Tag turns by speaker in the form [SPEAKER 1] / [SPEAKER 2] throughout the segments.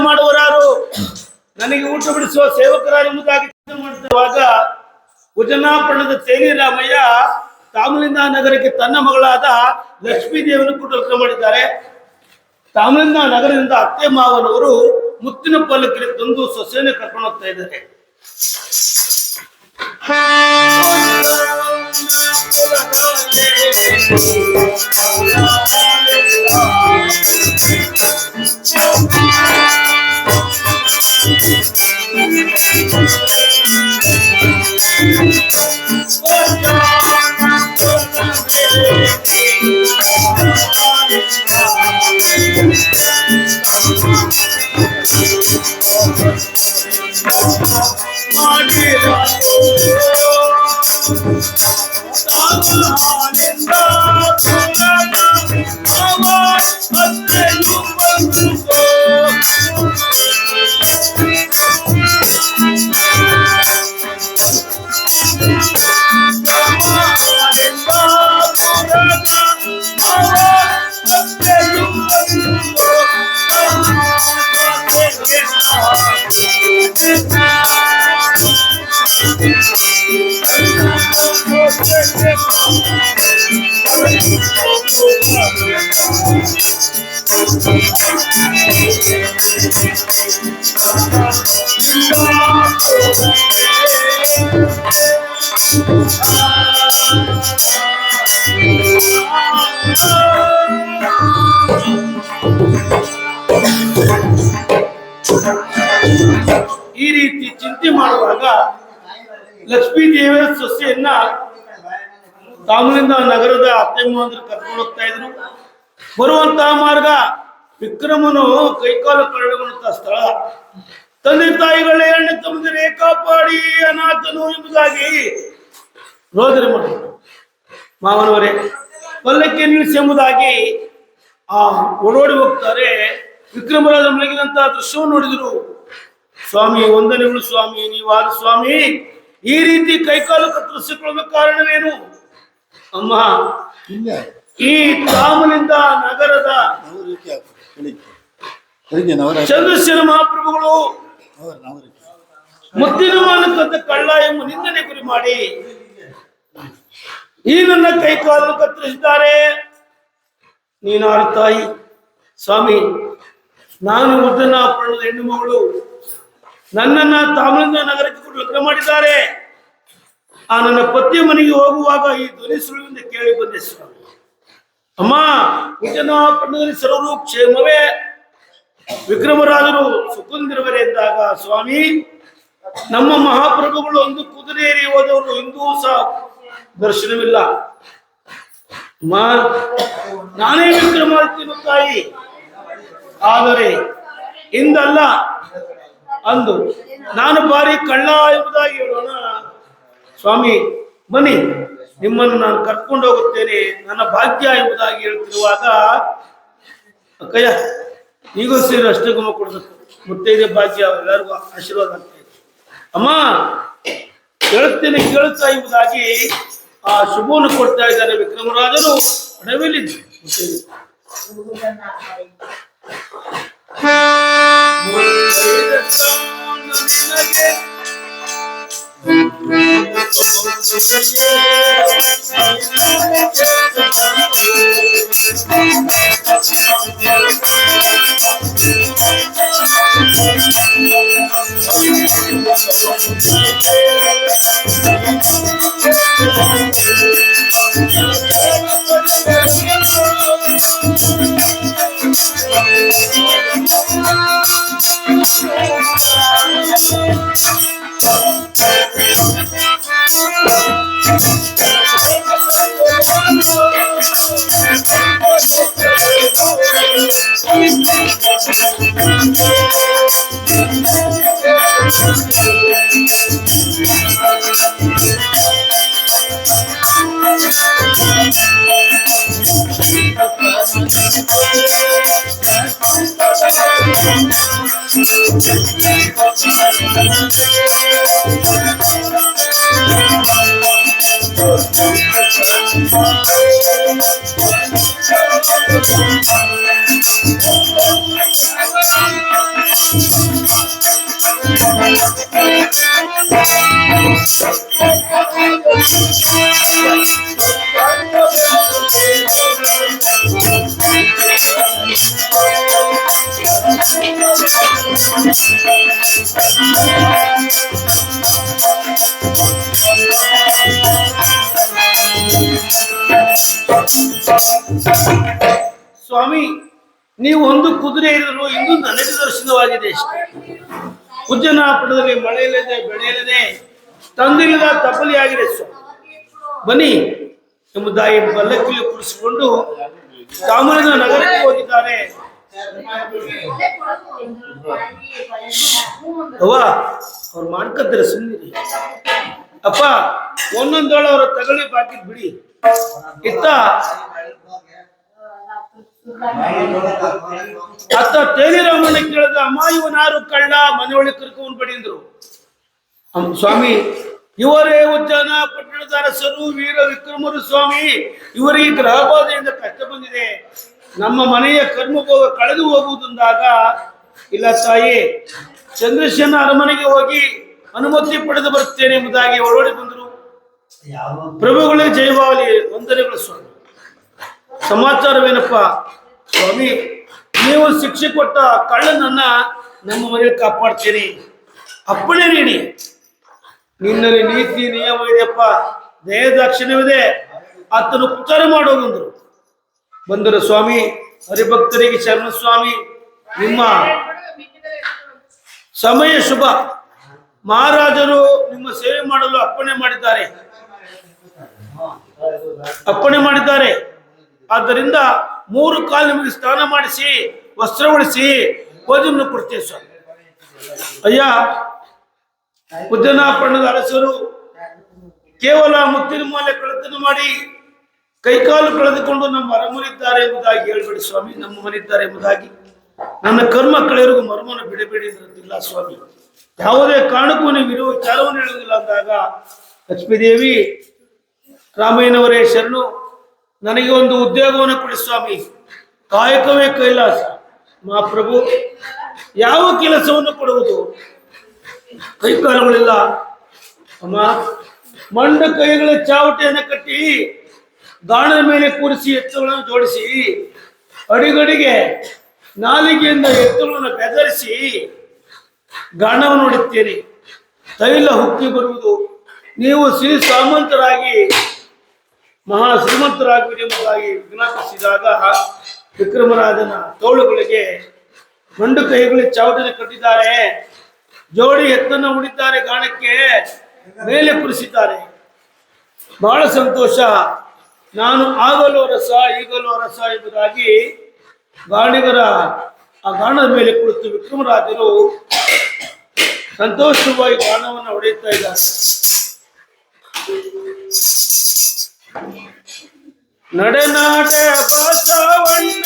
[SPEAKER 1] ಮಾಡುವರಾರು ನನಗೆ ಊಟ ಬಿಡಿಸುವ ಸೇವಕರಾರು ಎಂಬುದಾಗಿ ಮಾಡುತ್ತಿರುವಾಗ ಉಜನಾಪಣದ ತೇಲಿರಾಮಯ್ಯ ತಾಮ್ಲಿಂದ ನಗರಕ್ಕೆ ತನ್ನ ಮಗಳಾದ ಲಕ್ಷ್ಮೀ ದೇವಿಯನ್ನು ಕುಟುಂಬ ಮಾಡಿದ್ದಾರೆ. ತಾಮ್ಲಿಂದ ನಗರದಿಂದ ಅತ್ತೆ ಮಾವನವರು ಮುತ್ತಿನ ಪಲ್ಲಕ್ಕಿಗೆ ತಂದು ಸೊಸೆಯನ್ನು ಕರ್ಕೊಂಡು ಹೋಗ್ತಾ ಇದ್ದಾರೆ. ಈ ರೀತಿ ಚಿಂತೆ ಮಾಡುವಾಗ ಲಕ್ಷ್ಮೀ ದೇವಿಯ ಸೊಸೆಯನ್ನ ತಾಮ್ಲಿಂದ ನಗರದ ಅತ್ತೆಮ್ಮಂದ್ರು ಕರ್ಕೊಂಡು ಹೋಗ್ತಾ ಇದ್ರು. ಬರುವಂತಹ ಮಾರ್ಗ ವಿಕ್ರಮನು ಕೈಕಾಲು ಕರಡುವಂತಹ ಸ್ಥಳ. ತಂದೆ ತಾಯಿಗಳೇ ಎಣ್ಣೆ ತಮ್ಮದರೆ ಕಾಪಾಡಿ ಅನಾಥನು ಎಂಬುದಾಗಿ ರೋದನೆ ಮಾಡಿದ್ರು. ಮಾವನವರೇ ಪಲ್ಲಕ್ಕೆ ನಿಲ್ಲಿಸಿ ಎಂಬುದಾಗಿ ಓಡೋಡಿ ಹೋಗ್ತಾರೆ. ವಿಕ್ರಮರಾಜ ಮಲಗಿದಂತಹ ದೃಶ್ಯವನ್ನು ನೋಡಿದ್ರು. ಸ್ವಾಮಿ ವಂದನೆಗಳು ಸ್ವಾಮಿ, ನೀವಾರು ಸ್ವಾಮಿ. ಈ ರೀತಿ ಕೈಕಾಲು ಕತ್ತರಿಸಿಕೊಳ್ಳುವ ಕಾರಣವೇನು? ಅಮ್ಮ, ಈ ತಾಮನಿಂದ ನಗರದ ಚಂದ್ರಶೇನ ಮಹಾಪ್ರಭುಗಳು ಮುತ್ತಿನ ಮಾನಕಂತ ಕಳ್ಳ ಎಂಬ ನಿಂದನೆ ಗುರಿ ಮಾಡಿ ಈ ನನ್ನ ಕೈಕಾಲು ಕತ್ತರಿಸಿದ್ದಾರೆ. ನೀನಾರು ತಾಯಿ ಸ್ವಾಮಿ, ನಾನು ಉದ್ದನಾಪಣದ ಹೆಣ್ಣು ಮಗಳು. ನನ್ನನ್ನ ತಾಮ್ಲಿಂದ ನಗರಕ್ಕೆ ಕೊಟ್ಟು ಲಗ್ನ ಮಾಡಿದ್ದಾರೆ. ಆ ನನ್ನ ಪತಿಯ ಮನೆಗೆ ಹೋಗುವಾಗ ಈ ಧ್ವನಿ ಸುಳಿವಿಂದ ಕೇಳಿ ಬಂದೆ ಸ್ವಾಮಿ. ಅಮ್ಮ, ಉದ್ದನಾಪಣದಲ್ಲಿ ಸರ್ವರು ಕ್ಷೇಮವೇ, ವಿಕ್ರಮರಾಜರು ಸುಖಂದಿರುವರೆ ಎಂದಾಗ ಸ್ವಾಮಿ, ನಮ್ಮ ಮಹಾಪ್ರಭುಗಳು ಒಂದು ಕುದುರೆಯೇರಿ ಹೋದವರು ಇಂದೂ ಸಹ ದರ್ಶನವಿಲ್ಲ. ನಾನೇ ವಿಕ್ರಮಾದಿತ್ಯನು ತಾಯಿ, ಆದರೆ ಇಂದಲ್ಲ ಅಂದು ನಾನು ಬಾರಿ ಕಳ್ಳ ಎಂಬುದಾಗಿ ಹೇಳೋಣ. ಸ್ವಾಮಿ ಬನ್ನಿ, ನಿಮ್ಮನ್ನು ನಾನು ಕರ್ಕೊಂಡು ಹೋಗುತ್ತೇನೆ, ನನ್ನ ಭಾಗ್ಯ ಎಂಬುದಾಗಿ ಹೇಳ್ತಿರುವಾಗ ಅಕ್ಕಯ್ಯ ಈಗೂ ಸೇರಿ ಅಷ್ಟಗುಮ ಕೊಡಬೇಕು. ಮುತ್ತೈದೆ ಭಾಗ್ಯ ಎಲ್ಲರಿಗೂ ಆಶೀರ್ವಾದ ಆಗ್ತಾ ಇದೆ. ಅಮ್ಮ ಹೇಳುತ್ತೇನೆ ಕೇಳುತ್ತಾ ಎಂಬುದಾಗಿ ಆ ಶುಭವನ್ನು ಕೊಡ್ತಾ ಇದ್ದಾರೆ ವಿಕ್ರಮರಾಜರು. ಅಡವಿಲಿದ್ದು ಸ್ವಾಮಿ, ನೀವು ಒಂದು ಕುದುರೆ ಇರಲು ಇಂದು ನನಗೆ ದರ್ಶನವಾಗಿದೆ ಅಷ್ಟೇ. ಉಜ್ಜನಾಪುರದಲ್ಲಿ ಮಳೆ ಇಲ್ಲದೆ ಬೆಳೆ ಇಲ್ಲದೆ ತಂದಿಲ್ಲದ ತಪಲಿ ಆಗಿದೆ ಸ್ವಾಮಿ. ಬನ್ನಿ ಎಂಬುದಾಗಿ ಪಲ್ಲಕ್ಕಿಯಲ್ಲಿ ಕೂರಿಸಿಕೊಂಡು ತಾಮ್ರದ ನಗರಕ್ಕೆ ಹೋಗಿದ್ದಾರೆ. ಅವ್ವ, ಅವ್ರು ಮಾಡ್ಕೊತಾರೆ ಸುಮ್ಮನೆ. ಅಪ್ಪ, ಒಂದೊಂದೋಳ ಅವರ ತಗಳಿ ಬಾಕಿ ಬಿಡಿ. ಇತ್ತ ಅತ್ತ ತೇಲಿರಾಮಣ್ಣ ಕೇಳಿದ, ಅಮ್ಮ ಇವನಾರು ಕಳ್ಳ, ಮನೆಯೊಳಗೆ ಕರ್ಕೊಂಡು ಬಡಿದ್ರು. ಸ್ವಾಮಿ, ಇವರೇ ಉಜ್ಜನ ಪಟ್ಟಣದ ಅರಸರು ವೀರ ವಿಕ್ರಮರು ಸ್ವಾಮಿ. ಇವರಿಗೆ ಗ್ರಹಬಾಧೆಯಿಂದ ಕಷ್ಟ ಬಂದಿದೆ. ನಮ್ಮ ಮನೆಯ ಕರ್ಮಭೋಗ ಕಳೆದು ಹೋಗುವುದೆಂದಾಗ, ಇಲ್ಲ ತಾಯಿ, ಚಂದ್ರಶೇನ ಅರಮನೆಗೆ ಹೋಗಿ ಅನುಮತಿ ಪಡೆದು ಬರುತ್ತೇನೆ ಎಂಬುದಾಗಿ ಒಳಗಡೆ ಬಂದರು. ಪ್ರಭುಗಳೇ ಜಯವಾಗಲಿ, ವಂದನೆಗಳು ಸ್ವಾಮಿ. ಸಮಾಚಾರವೇನಪ್ಪ? ಸ್ವಾಮಿ, ನೀವು ಶಿಕ್ಷೆ ಕೊಟ್ಟ ಕಳ್ಳನನ್ನ ನಮ್ಮ ಮನೆಯಲ್ಲಿ ಕಾಪಾಡ್ತೇನೆ, ಅಪ್ಪಣೆ ನೀಡಿ. ನಿನ್ನಲ್ಲಿ ನೀತಿ ನಿಯಮ ಇದೆಯಪ್ಪ, ದಯದಾಕ್ಷಿಣ್ಯವಿದೆ, ಆತನು ಉಪಚಾರ ಮಾಡೋದಂದ್ರು. ಬಂದರು ಸ್ವಾಮಿ. ಹರಿಭಕ್ತರಿಗೆ ಶರಣ ಸ್ವಾಮಿ. ನಿಮ್ಮ ಸಮಯ ಶುಭ. ಮಹಾರಾಜರು ನಿಮ್ಮ ಸೇವೆ ಮಾಡಲು ಅಪ್ಪಣೆ ಮಾಡಿದ್ದಾರೆ. ಆದ್ದರಿಂದ 3 ಕಾಲು ನಿಮಗೆ ಸ್ನಾನ ಮಾಡಿಸಿ, ವಸ್ತ್ರ ಉಡಿಸಿ, ಭೋಜನ ಕೊಡ್ತೇವೆ ಸ್ವಾಮಿ. ಅಯ್ಯ, ಉಜ್ಜನಾಪಟ್ಟಣದ ಅರಸರು ಕೇವಲ ಮುತ್ತಿನ ಮಾಲೆ ಕಳ್ಳತನ ಮಾಡಿ ಕೈಕಾಲು ಕಳೆದುಕೊಂಡು ನಮ್ಮ ಅರಮನಿದ್ದಾರೆ ಎಂಬುದಾಗಿ ಹೇಳ್ಬೇಡಿ ಸ್ವಾಮಿ. ನಮ್ಮ ಮನಿದ್ದಾರೆ ಎಂಬುದಾಗಿ ನನ್ನ ಕರ್ಮ ಕಳೆಯರಿಗೂ ಮರ್ಮನ ಬಿಡಬೇಡಿ ಅಂತಿಲ್ಲ ಸ್ವಾಮಿ. ಯಾವುದೇ ಕಾರಣಕ್ಕೂ ನೀವು ಇರುವ ವಿಚಾರವನ್ನು ಹೇಳುವುದಿಲ್ಲ ಅಂದಾಗ, ಲಕ್ಷ್ಮೀದೇವಿ, ರಾಮಯ್ಯನವರೇ ಶರಣು, ನನಗೆ ಒಂದು ಉದ್ಯೋಗವನ್ನು ಕೊಡಿ ಸ್ವಾಮಿ. ಕಾಯಕವೇ ಕೈಲಾಸ. ಮಹಾಪ್ರಭು, ಯಾವ ಕೆಲಸವನ್ನು ಕೊಡುವುದು? ಕೈಕಾಲುಗಳಿಲ್ಲ ಅಮ್ಮ. ಮಂಡ ಕೈಗಳ ಚಾವಟಿಯನ್ನು ಕಟ್ಟಿ ಗಾಣದ ಮೇಲೆ ಕೂರಿಸಿ ಎತ್ತುಗಳನ್ನು ಜೋಡಿಸಿ ಅಡಿಗಡಿಗೆ ನಾಲಿಗೆಯಿಂದ ಎತ್ತುಗಳನ್ನು ಬೆದರಿಸಿ ಗಾಣವನ್ನು ಹೊಡಿತೀರಿ. ತೈಲ ಹುಕ್ಕಿ ಬರುವುದು. ನೀವು ಶ್ರೀ ಸಾಮಂತರಾಗಿ ಮಹಾ ಶ್ರೀಮಂತರಾಗುವಿರಿ ಎಂಬುದಾಗಿ ವಿಜ್ಞಾಪಿಸಿದಾಗ, ವಿಕ್ರಮರಾಜನ ತೋಳುಗಳಿಗೆ ಮಂಡು ಕೈಗಳಿಗೆ ಚಾವಟಿಯನ್ನು ಕಟ್ಟಿದ್ದಾರೆ. ಜೋಡಿ ಎತ್ತನ್ನು ಹುಡಿದ್ದಾರೆ, ಗಾಣಕ್ಕೆ ಮೇಲೆ ಕುರಿಸಿದ್ದಾರೆ. ಬಹಳ ಸಂತೋಷ. ನಾನು ಆಗಲೋ ರಸ, ಈಗಲೋ ರಸ ಎಂಬುದಾಗಿ ಗಾಣಿಗರ ಆ ಗಾಣದ ಮೇಲೆ ಕುಳಿತು ವಿಕ್ರಮರಾಜರು ಸಂತೋಷವಾಗಿ ಗಾಣವನ್ನು ಹೊಡೆಯುತ್ತಾ ಇದ್ದಾರೆ. ನಡೆನಾಡೆ ಬಸವಣ್ಣ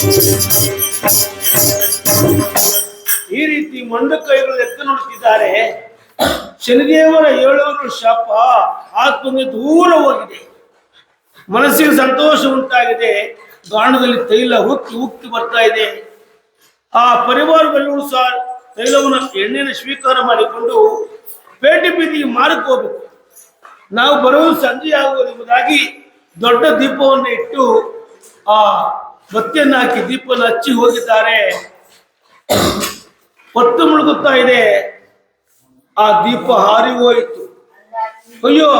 [SPEAKER 1] ಈ ರೀತಿ ಮಂಡ ಕೈಗಳು ಎತ್ತ ನೋಡುತ್ತಿದ್ದಾರೆ. ಶನಿದೇವರ 7 ಶಾಪ ಆತ್ಮನಿಗೆ ದೂರ ಹೋಗಿದೆ. ಮನಸ್ಸಿಗೆ ಸಂತೋಷ ಉಂಟಾಗಿದೆ. ಗಾಣದಲ್ಲಿ ತೈಲ ಉಕ್ಕಿ ಉಕ್ಕಿ ಬರ್ತಾ ಇದೆ. ಆ ಪರಿವಾರವೆಲ್ಲರೂ ಸಹ ತೈಲವನ್ನು ಎಣ್ಣೆಯನ್ನು ಸ್ವೀಕಾರ ಮಾಡಿಕೊಂಡು ಪೇಟೆ ಬೀದಿಗೆ ಮಾರಕ್ಕೆ ಹೋಗಬೇಕು. ನಾವು ಬರುವುದು ಸಂಜೆ ಆಗುವುದು ಎಂಬುದಾಗಿ ದೊಡ್ಡ ದೀಪವನ್ನು ಇಟ್ಟು ಆ ಬತ್ತಿಯನ್ನು ಹಾಕಿ ದೀಪವನ್ನು ಹಚ್ಚಿ ಹೋಗಿದ್ದಾರೆ. ಹೊತ್ತು ಮುಳುಗುತ್ತಾ ಇದೆ. ಆ ದೀಪ ಹಾರಿ ಹೋಯಿತು. ಅಯ್ಯೋ,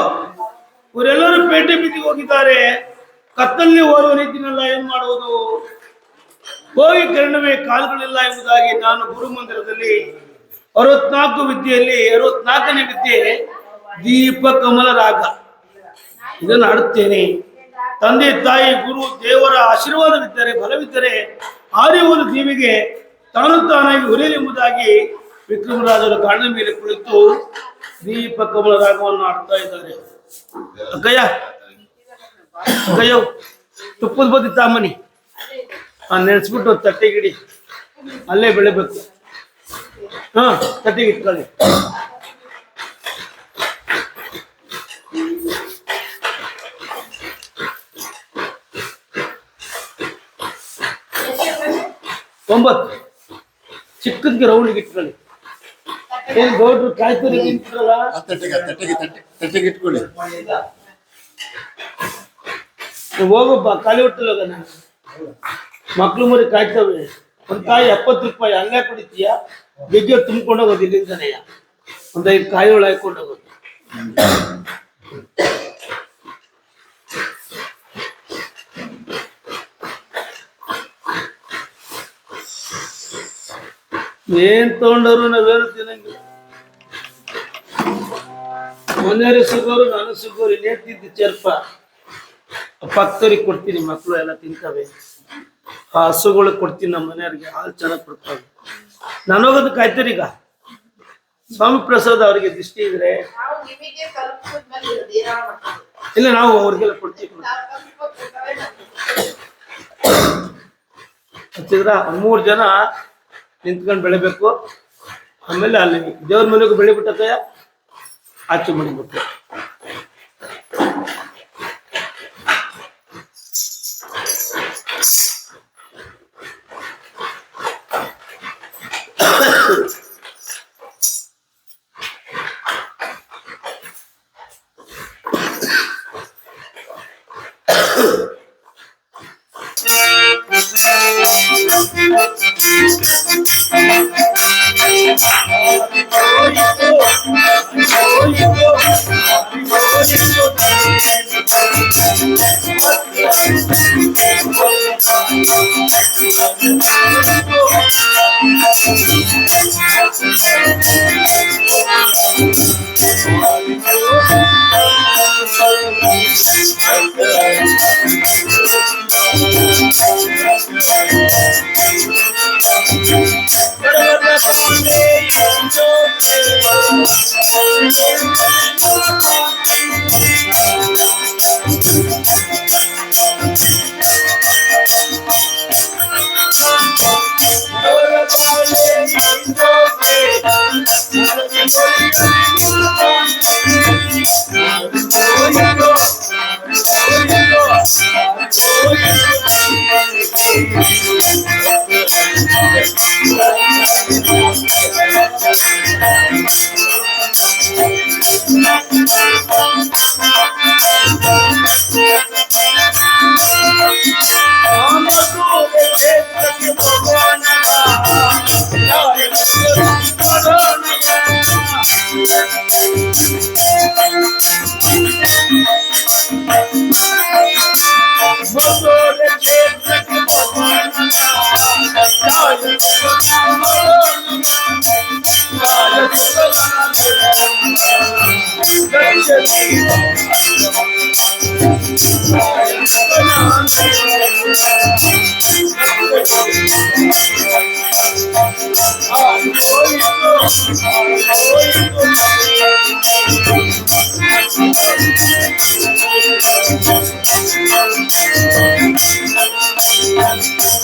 [SPEAKER 1] ಇವರೆಲ್ಲರೂ ಪೇಟೆ ಬೀದಿಗೆ ಹೋಗಿದ್ದಾರೆ. ಕತ್ತಲ್ಲಿ ಓದುವ ರೀತಿನೆಲ್ಲ ಏನ್ ಮಾಡುವುದು? ಹೋಗಿ ಕರ್ಣವೇ ಕಾಲುಗಳಿಲ್ಲ ಎಂಬುದಾಗಿ ನಾನು ಗುರು ಮಂದಿರದಲ್ಲಿ 64 ವಿದ್ಯೆಯಲ್ಲಿ 64ನೇ ವಿದ್ಯೆ ದೀಪ ಕಮಲ ರಾಗ ಇದನ್ನು ಆಡುತ್ತೇನೆ. ತಂದೆ ತಾಯಿ ಗುರು ದೇವರ ಆಶೀರ್ವಾದವಿದ್ದರೆ ಬಲವಿದ್ದರೆ ಆರ್ಯವರ ದೇವಿಗೆ ತಾನು ತಾನಾಗಿ ಹೊರೆಯಲಿ ಎಂಬುದಾಗಿ ವಿಕ್ರಮರಾಜರ ಗಾಡಿನ ಮೇಲೆ ಕುಳಿತು ದೀಪ ಕಮಲ ರಾಗವನ್ನು ಆಡ್ತಾ ಇದ್ದಾರೆ. ಅಕ್ಕಯ್ಯ ಅಕ್ಕಯ್ಯ ತುಪ್ಪದ ಬದಿ ತಾಮನಿ ನೆನೆಸ್ಬಿಟ್ಟು ತಟ್ಟೆಗಿಡಿ, ಅಲ್ಲೇ ಬೆಳಿಬೇಕು. ತಟ್ಟೆಗೆ ಇಟ್ಕೊಳ್ಳಿ. ಒಂಬತ್ತು ಚಿಕ್ಕದಕ್ಕೆ ರೌಂಡ್ಗೆ ಇಟ್ಕೊಳ್ಳಿ. ಏನ್ ಗೌಡ್ರು ಕಾಯ್ತುರಿ ನಿಂತಿರಲ್ಲ,
[SPEAKER 2] ತಟ್ಟೆಗೆ ಇಟ್ಕೊಳ್ಳಿ.
[SPEAKER 1] ಹೋಗಪ್ಪ, ಖಾಲಿ ಹೊಟ್ಟೆಲ್ಲ ಹೋಗ. ಮಕ್ಳು ಮರಿ ಕಾಯ್ತವೆ. ಒಂದ್ ಕಾಯಿ 70 ರೂಪಾಯಿ. ಹಂಗ ಕುಡಿತೀಯ? ಬೆಗ್ಗೆ ತುಂಬ್ಕೊಂಡು ಹೋಗೋದು ಇಲ್ಲಿಂದನೆಯ. ಒಂದ್ 5 ಕಾಯಿ ಒಳ ಹಾಕೊಂಡು ಹೋಗೋದು. ಏನ್ ತಗೊಂಡವ್ರು ನಾವೇನು ತಿನ್ನಂಗಿಲ್ಲ. ಮನೆಯವ್ರಿಗೆ ಸಿಗೋರು, ನಾನು ಸಿಗೋರು. ಇನ್ನೇನ್ ತಿಂತಿ ಚರ್ಪ ಪಕ್ತವ್ರಿಗೆ ಕೊಡ್ತೀನಿ. ಮಕ್ಕಳು ಎಲ್ಲ ತಿಂತವೆ. ಆ ಹಸುಗಳಿಗೆ ಕೊಡ್ತೀನಿ. ನಮ್ಮ ಮನೆಯವ್ರಿಗೆ ಹಾಲು ಚೆನ್ನಾಗಿ ಕೊಡ್ತವೆ. ನಾನು ಹೋಗೋದು ಕಾಯ್ತೀರಿ. ಈಗ ಸ್ವಾಮಿ ಪ್ರಸಾದ್ ಅವರಿಗೆ ದೃಷ್ಟಿ ಇದ್ರೆ ಇಲ್ಲ, ನಾವು ಅವ್ರಿಗೆಲ್ಲ ಕೊಡ್ತೀವಿ. ಹಚ್ಚಿದ್ರ 3 ಜನ ನಿಂತ್ಕೊಂಡು ಬೆಳಿಬೇಕು. ಆಮೇಲೆ ಅಲ್ಲಿ ದೇವ್ರ ಮನೆಗೂ ಬೆಳಿಬಿಟ್ಟಯ ಆಚೆ ಮಾಡಿಬಿಟ್ಟು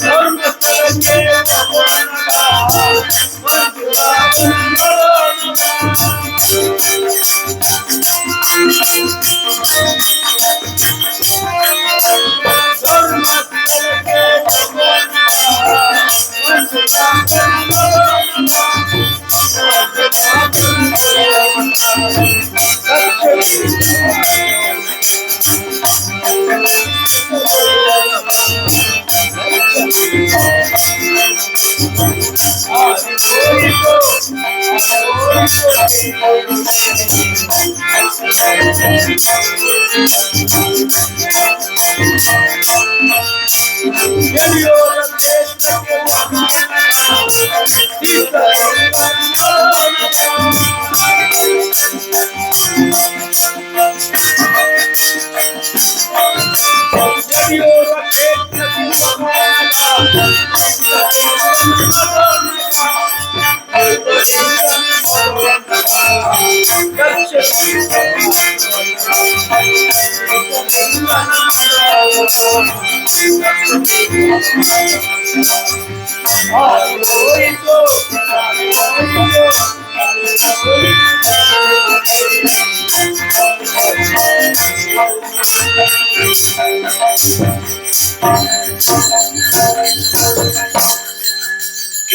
[SPEAKER 1] ಧರ್ಮಸ್ಥಳಕ್ಕೆ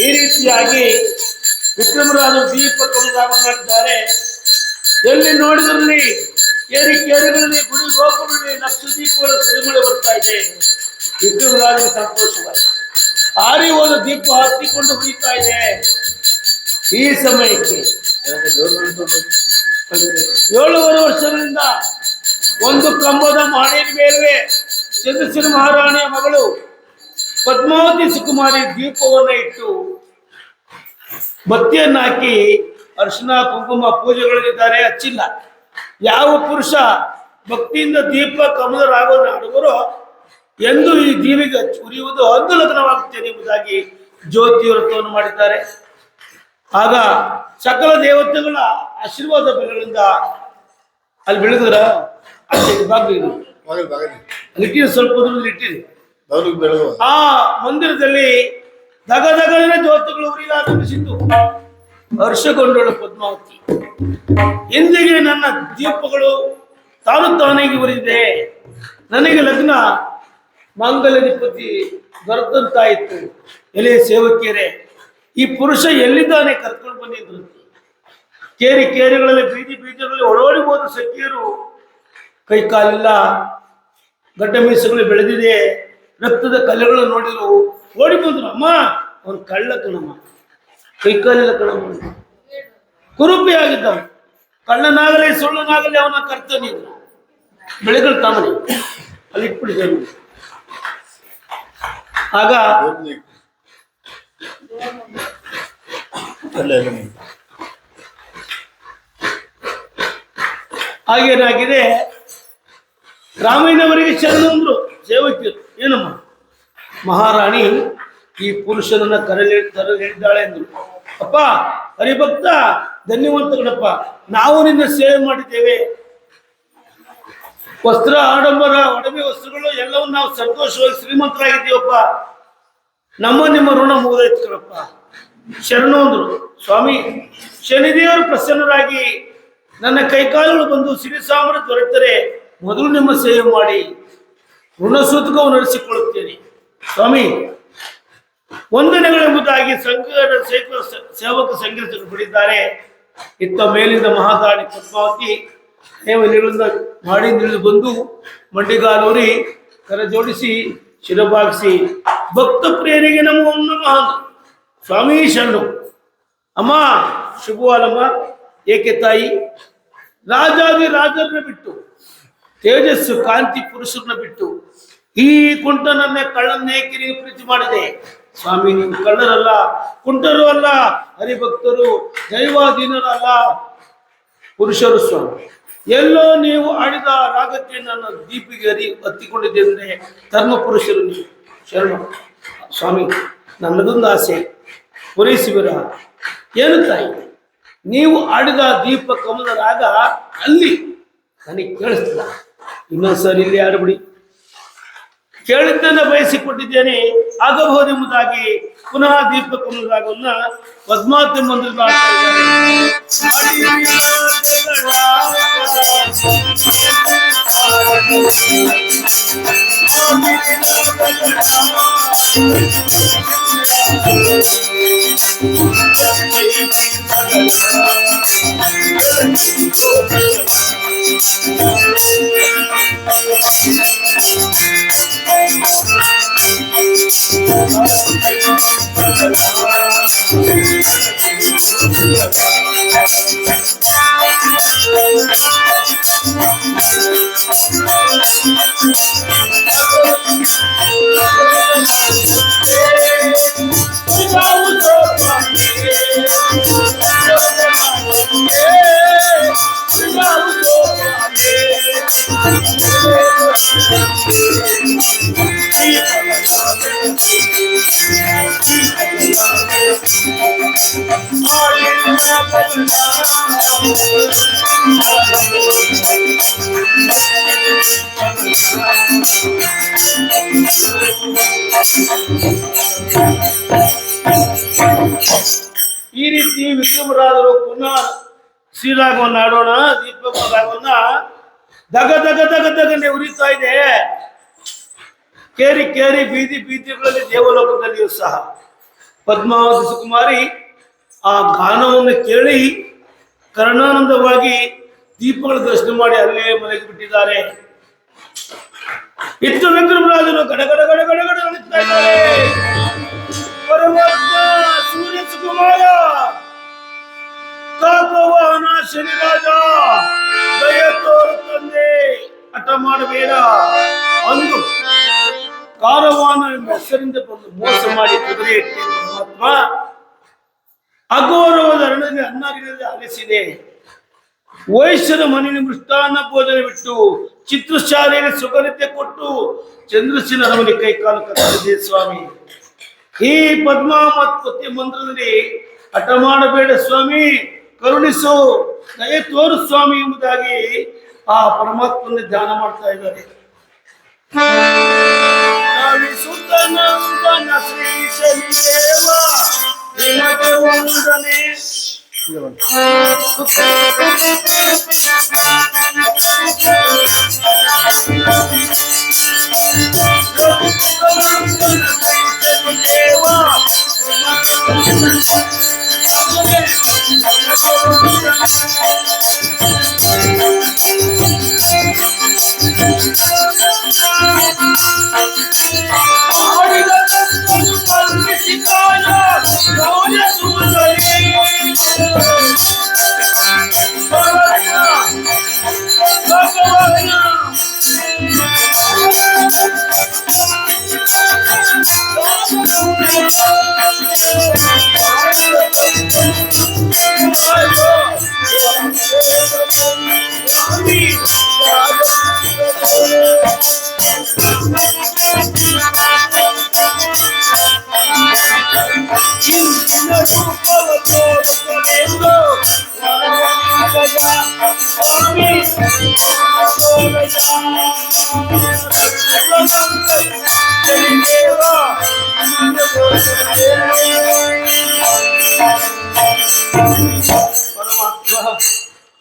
[SPEAKER 1] ಈ ರೀತಿಯಾಗಿ ವಿಕ್ರಮರಾಜ ದೀಪಕ ಮಾಡಿದ್ದಾರೆ. ಎಲ್ಲಿ ನೋಡಿದ್ರಲ್ಲಿ ಕೇರಿಗಳಲ್ಲಿ ಗುಡಿ ಗೋಪುರದಲ್ಲಿ ಲಕ್ಷ ದೀಪಗಳ ಸುರಿಮಳೆ ಬರ್ತಾ ಇದೆ. ವಿಕ್ರಮರಾಜನ ಸಂತೋಷವಾಗಿದೆ. ಆರಿ ಹೋದ ದೀಪ ಹತ್ತಿಕೊಂಡು ಹುರಿತಾ ಇದೆ. ಈ ಸಮಯಕ್ಕೆ 7 ವರ್ಷಗಳಿಂದ ಒಂದು ಕಂಬದ ಮಾಡಿನ ಮೇಲೆ ಚಂದ್ರಸೇನ ಮಹಾರಾಣಿಯ ಮಗಳು ಪದ್ಮಾವತಿ ಸುಕುಮಾರಿ ದೀಪವನ್ನು ಇಟ್ಟು ಬತ್ತಿಯನ್ನು ಹಾಕಿ ಅರ್ಶಿನ ಕುಂಕುಮ ಪೂಜೆಗಳಿದ್ದಾರೆ, ಹಚ್ಚಿಲ್ಲ. ಯಾವ ಪುರುಷ ಭಕ್ತಿಯಿಂದ ದೀಪ ಕಮಲರಾಗೋದು ಅಡುಗರೋ ಎಂದು ಈ ದೀವಿಗೆ ಉರಿಯುವುದು ಅಂದು ಲಗ್ನವಾಗುತ್ತೇನೆ ಎಂಬುದಾಗಿ ಜ್ಯೋತಿ ವ್ರತವನ್ನು ಮಾಡಿದ್ದಾರೆ. ಆಗ ಸಕಲ ದೇವತೆಗಳ ಆಶೀರ್ವಾದ ಬೆಳೆಗಳಿಂದ ಅಲ್ಲಿ ಬೆಳೆದ್ರ ಇಟ್ಟಿರಿ, ಸ್ವಲ್ಪ ದೂರದಲ್ಲಿ ಇಟ್ಟಿರಿ. ಆ ಮಂದಿರದಲ್ಲಿ ದಗದಗಲಿನ ಜ್ಯೋತಿಗಳು ಉರಿಲಾರಂಭಿಸಿದ್ದು. ಹರ್ಷಗೊಂಡಳು ಪದ್ಮಾವತಿ. ಎಂದಿಗೆ ನನ್ನ ದೀಪಗಳು ತಾನಾಗಿ ಉರಿದೆ. ನನಗೆ ಲಗ್ನ ಮಾಂಗಲ್ಯಾಧಿಪತಿ ದೊರೆತಂತಾಯಿತು. ಎಲೆ ಸೇವಕಿಯರೇ, ಈ ಪುರುಷ ಎಲ್ಲಿದ್ದಾನೆ ಕರ್ಕೊಂಡು ಬಂದಿದ್ರು. ಕೇರಿಗಳಲ್ಲಿ ಬೀಜಗಳಲ್ಲಿ ಓಡೋಡಿ ಹೋದ ಸಖಿಯರು ಕೈ ಕಾಲಿಲ್ಲ, ಗಡ್ಡ ಮೀಸಗಳು ಬೆಳೆದಿದೆ, ರಕ್ತದ ಕಲೆಗಳು ನೋಡಿದ್ರು. ಓಡಿ ಬಂದ್ರು. ಅಮ್ಮ ಅವನು ಕಳ್ಳ ಕಣಮ್ಮ, ಕೈ ಕಾಲಿಲ್ಲ ಕಣಮ್ಮ, ಕುರುಪಿ ಆಗಿದ್ದವ. ಕಳ್ಳನಾಗಲಿ ಸುಳ್ಳನಾಗಲಿ ಅವನ ಕರ್ತವ್ಯ ಇದ್ರು. ಬೆಳೆಗಳು ತಾಮನೆ ಅಲ್ಲಿ ಇಟ್ಬಿಟ್ಟಿದ್ದೇನೆ. ಆಗ ಹಾಗೇನಾಗಿದೆ, ರಾಮಯ್ಯನವರಿಗೆ ಶರಣ ಅಂದ್ರು ಸೇವಕಿಯರು. ಏನಮ್ಮ ಮಹಾರಾಣಿ ಈ ಪುರುಷನನ್ನ ಕರೆಹೇಳಿದ್ದಾಳೆ ಅಂದ್ರು. ಅಪ್ಪ ಹರಿಭಕ್ತ, ಧನ್ಯವಂತಗಳಪ್ಪ, ನಾವು ನಿನ್ನ ಸೇವೆ ಮಾಡಿದ್ದೇವೆ. ವಸ್ತ್ರ ಆಡಂಬರ ಒಡವೆ ವಸ್ತ್ರಗಳು ಎಲ್ಲವನ್ನ ನಾವು ಸಂತೋಷವಾಗಿ ಶ್ರೀಮಂತರಾಗಿದ್ದೀವಪ್ಪ. ನಿಮ್ಮ ಋಣ ಮುಗಿದೈತ್ಗಳಪ್ಪ. ಶರಣು ಅಂದ್ರು. ಸ್ವಾಮಿ, ಶನಿದೇವರು ಪ್ರಸನ್ನರಾಗಿ ನನ್ನ ಕೈಕಾಲುಗಳು ಬಂದು ಸಿರಿ ಸಾಮ್ರಾಜ್ಯ ದೊರೆತರೆ ಮೊದಲು ನಿಮ್ಮ ಸೇವೆ ಮಾಡಿ ಋಣಸೂತಕವು ನಡೆಸಿಕೊಳ್ಳುತ್ತೇನೆ. ಸ್ವಾಮಿ, ವಂದನೆಗಳೆಂಬುದಾಗಿ ಸೇವಕ ಸಂಘರ್ಷಗಳು ಬಿಡಿದ್ದಾರೆ. ಇತ್ತ ಮೇಲಿಂದ ಮಹಾದಾಣಿ ಪದ್ಮಾವತಿ ನೇವಲಿಗಳಿಂದ ಮಾಡಿ ನಿಳಿದು ಬಂದು ಮಂಡಿಗಾಲೂರಿ ಕರ ಜೋಡಿಸಿ ಶಿರಭಾಗಿಸಿ ಭಕ್ತ ಪ್ರಿಯರಿಗೆ ನಮಃ ಸ್ವಾಮಿ ಶರಣು. ಅಮ್ಮ ಶುಭವಾಲಮ್ಮ. ಏಕೆ ತಾಯಿ, ರಾಜಾದಿ ರಾಜರನ್ನ ಬಿಟ್ಟು ತೇಜಸ್ಸು ಕಾಂತಿ ಪುರುಷರನ್ನ ಬಿಟ್ಟು ಈ ಕುಂಟನನ್ನೇ ಕಳ್ಳನ್ನೇ ಕಿರಿಗೆ ಪ್ರೀತಿ ಮಾಡಿದೆ. ಸ್ವಾಮಿ, ನೀವು ಕಳ್ಳರಲ್ಲ, ಕುಂಟರು ಅಲ್ಲ, ಹರಿಭಕ್ತರು, ದೈವಾಧೀನರು ಅಲ್ಲ, ಪುರುಷರು ಸ್ವಾಮಿ. ಎಲ್ಲೋ ನೀವು ಆಡಿದ ರಾಗಕ್ಕೆ ನನ್ನ ದೀಪಿಗೆ ಹತ್ತಿಕೊಂಡಿದ್ದೆ ಅಂದರೆ ಧರ್ಮ ಪುರುಷರು ನೀವು ಶರಣ. ಸ್ವಾಮಿ, ನನ್ನದೊಂದು ಆಸೆ ಪೂರೈಸುವಿರ. ಏನು ತಾಯಿ, ನೀವು ಆಡಿದ ದೀಪ ಕಮಲ ರಾಗ ಅಲ್ಲಿ ನನಗೆ ಕೇಳಿಸ್ತಿಲ್ಲ. ಇನ್ನೊಂದ್ಸರಿ ಇಲ್ಲಿ ಆಡ್ಬಿಡಿ. ಕೇಳಿದ್ದನ್ನ ಬಯಸಿಕೊಟ್ಟಿದ್ದೇನೆ, ಆಗಬಹುದೆಂಬುದಾಗಿ ಪುನಃ ದೀಪಕಮಲರಾಗವನ್ನ ಪದ್ಮಾವತಿ ಮಂದಿರ ಈ ರೀತಿ ವಿಕ್ರಮರಾದರು ಪುನಃ ಶ್ರೀರಾಗವನ್ನ ಆಡೋಣ. ದೀಪಕರಾಗವನ್ನ ದಗ ದಗ ದಗ ದಗನೆ ಉರಿತಾ ಇದೆ. ಕೇರಿ ಕೇರಿ ಬೀದಿ ಬೀದಿಗಳಲ್ಲಿ ದೇವಲೋಕದಲ್ಲಿಯೂ ಸಹ ಪದ್ಮಾವತಿ ಸುಕುಮಾರಿ ಆ ಗಾನವನ್ನು ಕೇಳಿ ಕರ್ಣಾನಂದವಾಗಿ ದೀಪಗಳ ದರ್ಶನ ಮಾಡಿ ಅಲ್ಲೇ ಮನೆಗೆ ಬಿಟ್ಟಿದ್ದಾರೆ. ಇತ್ತು ವಿಕ್ರಮರಾಜರು ಗಡಗಡ ಗಡಗಡ ಗಡ ನಡೀತಾ ಇದ್ದಾರೆ. ಪರಮಾತ್ಮ ಸೂರ್ಯ ಸುಕುಮಾರ ಕಾಕವಾಹನ ಶನಿರಾಜ ದಯ ತೋರು ತಂದೆ, ಹಠ ಮಾಡಬೇಡ ಅಂದು ಕಾರವಾನ ಹೆಸರಿಂದ ಬಂದು ಮೋಸ ಮಾಡಿ ಕುದುರೆ ಇಟ್ಟೆ. ಪರಮಾತ್ಮ ಅಘೋರವಾದ ಅರಣ್ಯದಲ್ಲಿ ಅನ್ನಾಗಿನಲ್ಲಿ ಅಲೆಸಿದೆ. ವೈಶ್ಯರ ಮನೆಯ ಮೃಷ್ಟಾನ್ನ ಭೋಜನ ಬಿಟ್ಟು ಚಿತ್ರಶಾಲೆಯಲ್ಲಿ ಸುಗರಿತೆ ಕೊಟ್ಟು ಚಂದ್ರಸಿನ ಅರಮನೆ ಕೈಕಾಲು ಕತ್ತರಿಸಿದೆ ಸ್ವಾಮಿ. ಈ ಪದ್ಮಾವತಿ ಮಂತ್ರದಲ್ಲಿ ಹಠ ಮಾಡಬೇಡ ಸ್ವಾಮಿ, ಕರುಣಿಸು, ದಯ ತೋರು ಸ್ವಾಮಿ ಎಂಬುದಾಗಿ ಆ ಪರಮಾತ್ಮನ ಧ್ಯಾನ ಮಾಡ್ತಾ ಇದ್ದಾರೆ. ಶ್ರೀ ಶನಿದೇವ ನಿನಗೆ ವಂದನೆ.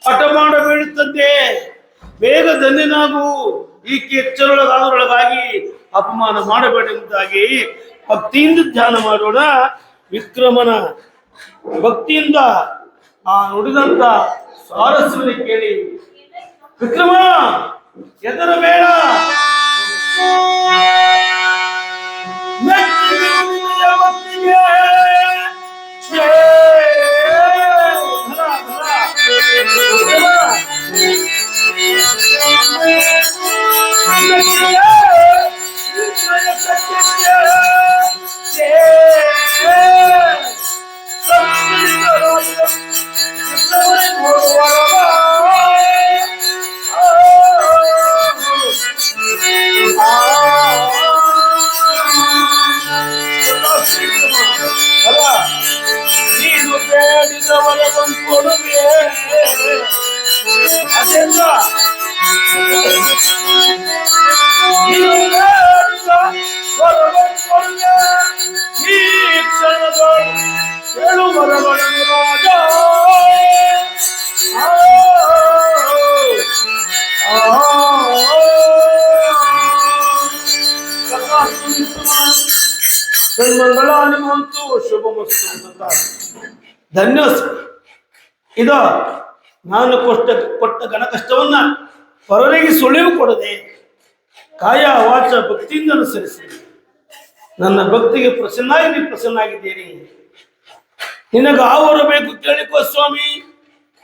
[SPEAKER 1] ಹಠ ಮಾಡಬೇಡುತ್ತದೆ, ಬೇಗ ಧನ್ಯನಾಗು, ಈಕೆ ಎಚ್ಚರೊಳಗಾದರೊಳಗಾಗಿ ಅಪಮಾನ ಮಾಡಬೇಡೆಂಬುದಾಗಿ ಭಕ್ತಿಯಿಂದ ಧ್ಯಾನ ಮಾಡೋಣ. ವಿಕ್ರಮನ ಭಕ್ತಿಯಿಂದ ಆ ನುಡಿದಂತ ಸ್ವಾರಸ್ಯವನ್ನು ಕೇಳಿ, ವಿಕ್ರಮ ಎದರ ಬೇಡ, ನೀನು ಬೇಡಿದವರ ಕೊಡುವೆ ಅದೆಲ್ಲ ನೀನು ಬೇಡಿದ ಮಂಗಳಾನಿ ಭವಂತು ಶುಭಮಸ್ತು. ಧನ್ಯೋಸ್ಮಿ. ಇದು ನಾನು ಕೊಟ್ಟ ಘನ ಕಷ್ಟವನ್ನ ಪರರಿಗೆ ಸುಳಿವು ಕೊಡದೆ ಕಾಯ ವಾಚ ಭಕ್ತಿಯಿಂದ ಅನುಸರಿಸಿ ನನ್ನ ಭಕ್ತಿಗೆ ಪ್ರಸನ್ನಾಗಿದ್ದೀರಿ. ನಿನಗೆ ಆವರು ಬೇಕು ಕೇಳಿಕೋ ಸ್ವಾಮಿ.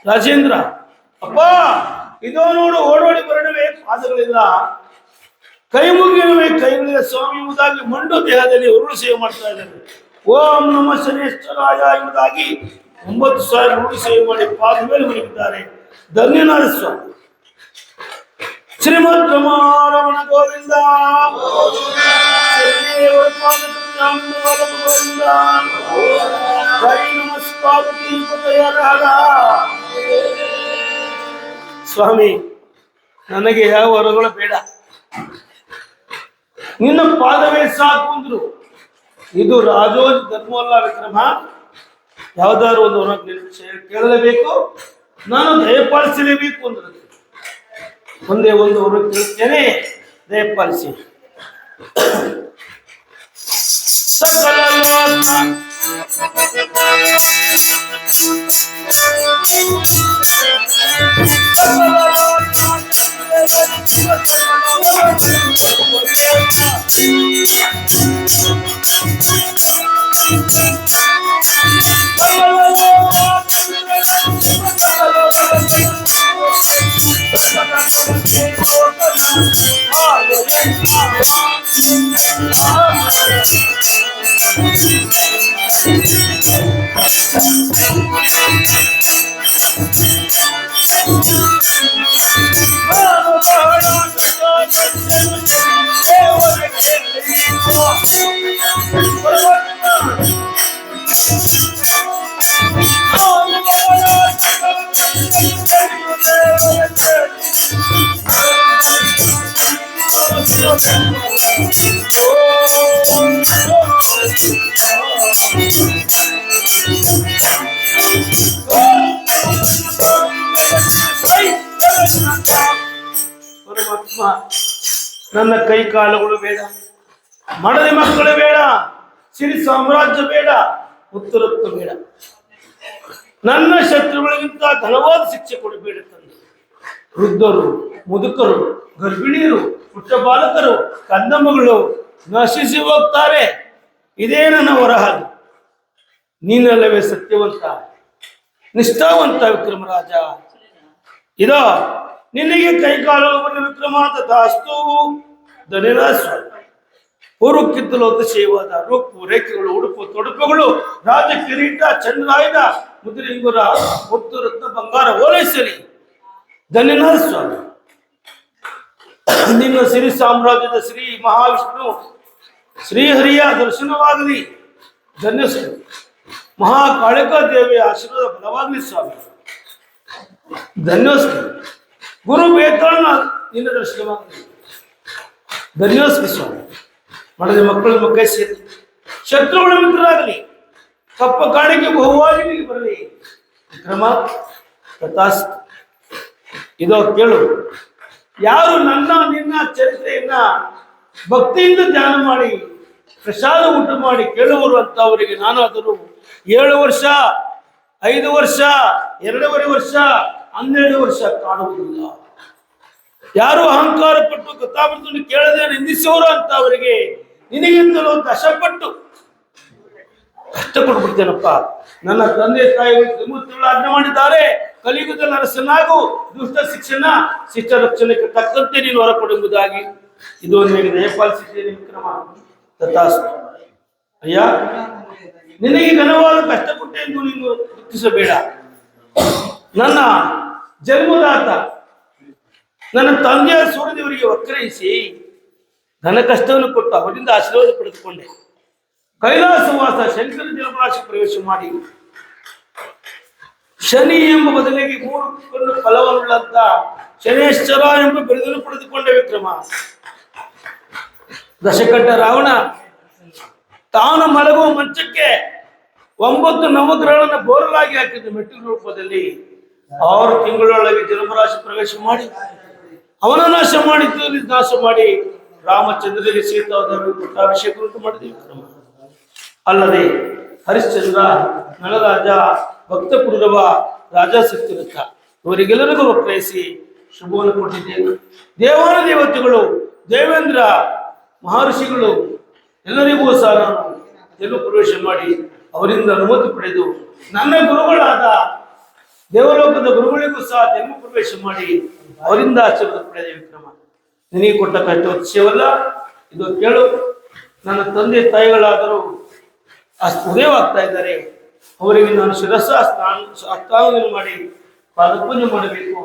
[SPEAKER 1] ರಾಜೇಂದ್ರ, ಅಪ್ಪ ಇದೋ ನೋಡು, ಓಡೋಡಿ ಬರಡುವೆ, ಪಾದಗಳಿಲ್ಲ, ಕೈ ಮುಗಿಯುವೆ, ಕೈಗಳಿಲ್ಲ ಸ್ವಾಮಿ ಎಂಬುದಾಗಿ ಮಂಡು ದೇಹದಲ್ಲಿ ಉರುಳು ಸೇವೆ ಮಾಡ್ತಾ ಇದ್ದಾರೆ. ಓಂ ನಮ ಶನೇಶ್ವರಾಯ ಎಂಬುದಾಗಿ 9,000 ಉರುಳು ಸೇವೆ ಮಾಡಿ ಪಾದ ಮೇಲೆ ಮಲಗಿದ್ದಾರೆ. ಧನ್ಯನಾದ ಸ್ವಾಮಿ. ಶ್ರೀಮದ್ ರಮಣ ಗೋವಿಂದ ಸ್ವಾಮಿ, ನನಗೆ ಯಾವ ವರಗಳು ಬೇಡ, ನಿನ್ನ ಪಾದವೇ ಸಾಕು ಅಂದ್ರು. ಇದು ರಾಜೋಜ ಧರ್ಮವಲ್ಲ ವಿಕ್ರಮ. ಯಾವ್ದಾದ್ರು ಒಂದು ವರ ಕೇಳಲೇಬೇಕು, ನಾನು ದಯಪಾಲಿಸಲೇಬೇಕು ಅಂದ್ರೆ ಒಂದೇ ಒಂದು ವರ ಕೇಳ್ತೇನೆ, ದಯಪಾಲಿಸಿ. ಸಕಲ ಪರಮಾತ್ಮ, ನನ್ನ ಕೈ ಕಾಲುಗಳು ಬೇಡ, ಮಡದಿ ಮಕ್ಕಳು ಬೇಡ, ಸಿರಿ ಸಾಮ್ರಾಜ್ಯ ಬೇಡ, ಉತ್ತರತ್ವ ಬೇಡ. ನನ್ನ ಶತ್ರುಗಳಿಗಿಂತ ಘನವಾದ ಶಿಕ್ಷೆ ಕೊಡಬೇಡ ತಂದೆ. ವೃದ್ಧರು, ಮುದುಕರು, ಗರ್ಭಿಣಿಯರು, ಪುಟ್ಟ ಬಾಲಕರು, ಕಂದಮ್ಮಗಳು ನಶಿಸಿ ಹೋಗ್ತಾರೆ. ಇದೇ ನನ್ನ ವರಹಾಲು. ನೀನಲ್ಲವೇ ಸತ್ಯವಂತ, ನಿಷ್ಠಾವಂತ ವಿಕ್ರಮರಾಜ. ಇದೋ ನಿನಗೆ ಕೈಕಾಲು ಬರಲಿ ವಿಕ್ರಮ. ತಥಾಸ್ತು. ಧನ್ಯರಾಜ ಸ್ವಾಮಿ. ಪೂರ್ವಕ್ಕಿಂತಲೂ ಸೇವಾದ ರೂಪು ರೇಖೆಗಳು, ಉಡುಪು ತೊಡುಪುಗಳು, ರಾಜ ಕಿರೀಟ, ಚಂದ್ರಾಯುಧ, ಮುದ್ರಿಂಗುರ, ಮುತ್ತು ರತ್ನ ಬಂಗಾರ ಓಲೈಸಲಿ. ಧನ್ಯನಾದ ಸ್ವಾಮಿ. ನಿನ್ನ ಸಿರಿ ಸಾಮ್ರಾಜ್ಯದ ಶ್ರೀ ಮಹಾವಿಷ್ಣು ಶ್ರೀಹರಿಯ ದರ್ಶನವಾಗಲಿ. ಧನ್ಯ ಸ್ವಾಮಿ. ಮಹಾಕಾಳಿಕಾ ದೇವಿಯ ಆಶೀರ್ವಾದ ಬಲವಾಗಲಿ ಸ್ವಾಮಿ. ಧನ್ಯೋಸ್ಮಿ. ಗುರು ಬೇತಾಳನ ನಿನ್ನ ದರ್ಶನವಾಗಲಿ. ಧನ್ಯೋಸ್ಮಿ ಸ್ವಾಮಿ. ಮಡದಿ ಮಕ್ಕಳು ಕೈ ಸೇರಿ ಶತ್ರುಗಳ ಮಿತ್ರರಾಗಲಿ. ಕಪ್ಪ ಕಾಣಿಕೆ ಬಹುವಾಗಿ ನಿಮಗೆ ಬರಲಿ ವಿಕ್ರಮ. ತಥಾಸ್ತು. ಇದೋ ಕೇಳು, ಯಾರು ನನ್ನ ನಿನ್ನ ಚರಿತ್ರೆಯನ್ನ ಭಕ್ತಿಯಿಂದ ಧ್ಯಾನ ಮಾಡಿ ಪ್ರಸಾದ ಉಂಟು ಮಾಡಿ ಕೇಳುವರು ಅಂತ ಅವರಿಗೆ ನಾನು ಆದರೂ 7 ವರ್ಷ, 5 ವರ್ಷ, 2.5 ವರ್ಷ, 12 ವರ್ಷ ಕಾಣುವುದಿಲ್ಲ. ಯಾರು ಅಹಂಕಾರ ಪಟ್ಟು ಕಥಾಮೃತವನ್ನು ಕೇಳದೆ ನಿಂದಿಸುವರು ಅಂತ ಅವರಿಗೆ ನಿನಗಿಂತಲೂ ದಶಪಟ್ಟು ಕಷ್ಟ ಕೊಡ್ಬಿಡ್ತೇನಪ್ಪ. ನನ್ನ ತಂದೆ ತಾಯಿಗಳು ತ್ರಿಮೂರ್ತಿಗಳು ಆಜ್ಞೆ ಮಾಡಿದ್ದಾರೆ, ಕಲಿಯುಗದಲ್ಲಿ ಅರಸನಾಗು, ದುಷ್ಟ ಶಿಕ್ಷಣ ಶಿಷ್ಟ ರಕ್ಷಣೆಗೆ ತಕ್ಕಂತೆ ನೀನು ಹೊರ ಕೊಡುವುದಾಗಿ ಇದು ನಿನಗೆ ದಯಪಾಲಿಸಿದ್ದೇನೆ ವಿಕ್ರಮ. ತಥಾಸ್ತು. ಅಯ್ಯ, ನಿನಗೆ ಘನವಾದ ಕಷ್ಟ ಕೊಟ್ಟೆ ಎಂದು ನೀನು ದುಃಖಿಸಬೇಡ. ನನ್ನ ಜನ್ಮದಾತ ನನ್ನ ತಂದೆಯ ಸೂರ್ಯದೇವರಿಗೆ ಒಕ್ಕರಿಸಿ ಘನ ಕಷ್ಟವನ್ನು ಕೊಟ್ಟು ಅವರಿಂದ ಆಶೀರ್ವಾದ ಪಡೆದುಕೊಂಡೆ. ಕೈಲಾಸವಾಸ ಶಂಕರ ಜಲರಾಶಿ ಪ್ರವೇಶ ಮಾಡಿ ಶನಿ ಎಂಬ ಬದಲಿಗೆ 3 ಕಣ್ಣು ಫಲವನ್ನುಳ್ಳಂತ ಶನೇಶ್ವರ ಎಂಬ ಬಿರುದನ್ನು ಪಡೆದುಕೊಂಡ ವಿಕ್ರಮ. ದಶಕಂಠ ರಾವಣ ತಾನು ಮಲಗುವ ಮಂಚಕ್ಕೆ 9 ನವಗ್ರಹಗಳನ್ನು ಬೋರಲಾಗಿ ಹಾಕಿದ ಮೆಟ್ಟಿಲು ರೂಪದಲ್ಲಿ 6 ತಿಂಗಳೊಳಗೆ ಜಲರಾಶಿ ಪ್ರವೇಶ ಮಾಡಿ ಅವನ ನಾಶ ಮಾಡಿ ರಾಮಚಂದ್ರರಿಗೆ ಸೀತಾದೇವಿ ಪಟ್ಟಾಭಿಷೇಕ ಮಾಡಿದ ವಿಕ್ರಮ. ಅಲ್ಲದೆ ಹರಿಶ್ಚಂದ್ರ, ನಳರಾಜ, ಭಕ್ತಪುರವ ರಾಜ ಸತ್ಯರಥ ಇವರಿಗೆಲ್ಲರಿಗೂ ಒತ್ತಾಯಿಸಿ ಶುಭವನ್ನು ಕೊಟ್ಟಿದ್ದೇನೆ. ದೇವಾನ ದೇವತೆಗಳು, ದೇವೇಂದ್ರ ಮಹರ್ಷಿಗಳು ಎಲ್ಲರಿಗೂ ಸಹ ನಾನು ಜನ್ಮ ಪ್ರವೇಶ ಮಾಡಿ ಅವರಿಂದ ಅನುಮತಿ ಪಡೆದು ನನ್ನ ಗುರುಗಳಾದ ದೇವಲೋಕದ ಗುರುಗಳಿಗೂ ಸಹ ಜನ್ಮ ಪ್ರವೇಶ ಮಾಡಿ ಅವರಿಂದ ಆಶೀರ್ವಾದ ಪಡೆದ ವಿಕ್ರಮ. ನಿನಗೆ ಕೊಟ್ಟ ಕಷ್ಟ ವಿಷಯವಲ್ಲ ಇದು. ಕೇಳು, ನನ್ನ ತಂದೆ ತಾಯಿಗಳಾದರೂ ಉದಯವಾಗ್ತಾ ಇದ್ದಾರೆ, ಅವರಿಗೆ ನಾನು ಶಿರಸ ಸ್ನಾನ ಮಾಡಿ ಪಾದಪೂಜೆ ಮಾಡಬೇಕು.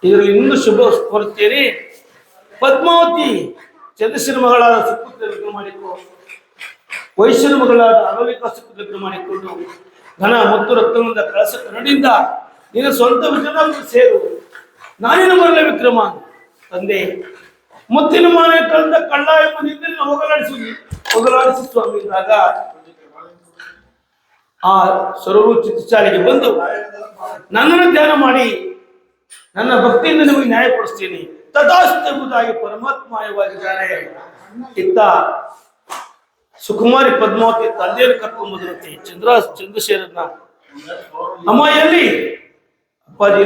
[SPEAKER 1] ಇದರಲ್ಲಿ ಇನ್ನೂ ಶುಭ ಕೋರುತ್ತೇನೆ. ಪದ್ಮಾವತಿ ಚಂದ್ರಶೇನ ಮಗಳಾದ ಸುಪುತ್ರ ಲಗ್ನ ಮಾಡಿಕೊ, ವೈಶ್ಯನ ಮಗಳಾದ ಅನವಿಕಾ ಸುಪುತ್ರ ಲಗ್ನ ಮಾಡಿಕೊಂಡು ಘನ ಮತ್ತು ರಕ್ತದಿಂದ ಕಳಸ ಕನ್ನಡಿಯಿಂದ ನಿನ್ನ ಸ್ವಂತ ವಿಜಯನಗರ ಸೇರು. ನಾನಿನ ಬರಲ ವಿಕ್ರಮ. ತಂದೆ, ಮುತ್ತಿನ ಮಾನೆ ಕಳೆದ ಕಳ್ಳ ಎಂಬ ನಿಂದನ್ನು ಹೋಗಲಾಡಿಸಿ ಸ್ವಾಮಿ ಎಂದಾಗ ಆ ಸ್ವರೂಪ ಚಿತ್ರಚಾಲೆಗೆ ಬಂದು ನನ್ನನ್ನು ಧ್ಯಾನ ಮಾಡಿ ನನ್ನ ಭಕ್ತಿಯಿಂದ ನಿಮಗೆ ನ್ಯಾಯ ಕೊಡಿಸ್ತೀನಿ ತಥಾಸ್ತು ಎಂಬುದಾಗಿ ಪರಮಾತ್ಮಾಯವಾಗಿದ್ದಾರೆ. ಇತ್ತ ಸುಕುಮಾರಿ ಪದ್ಮಾವತಿ ತಂದೆಯನ್ನು ಕರ್ಕೊಂಡ್ಬಂದಿರುತ್ತೆ ಚಂದ್ರಶೇಖರನ್ನ. ಅಮ್ಮ ಎಲ್ಲಿ? ಅಪ್ಪಾಜಿ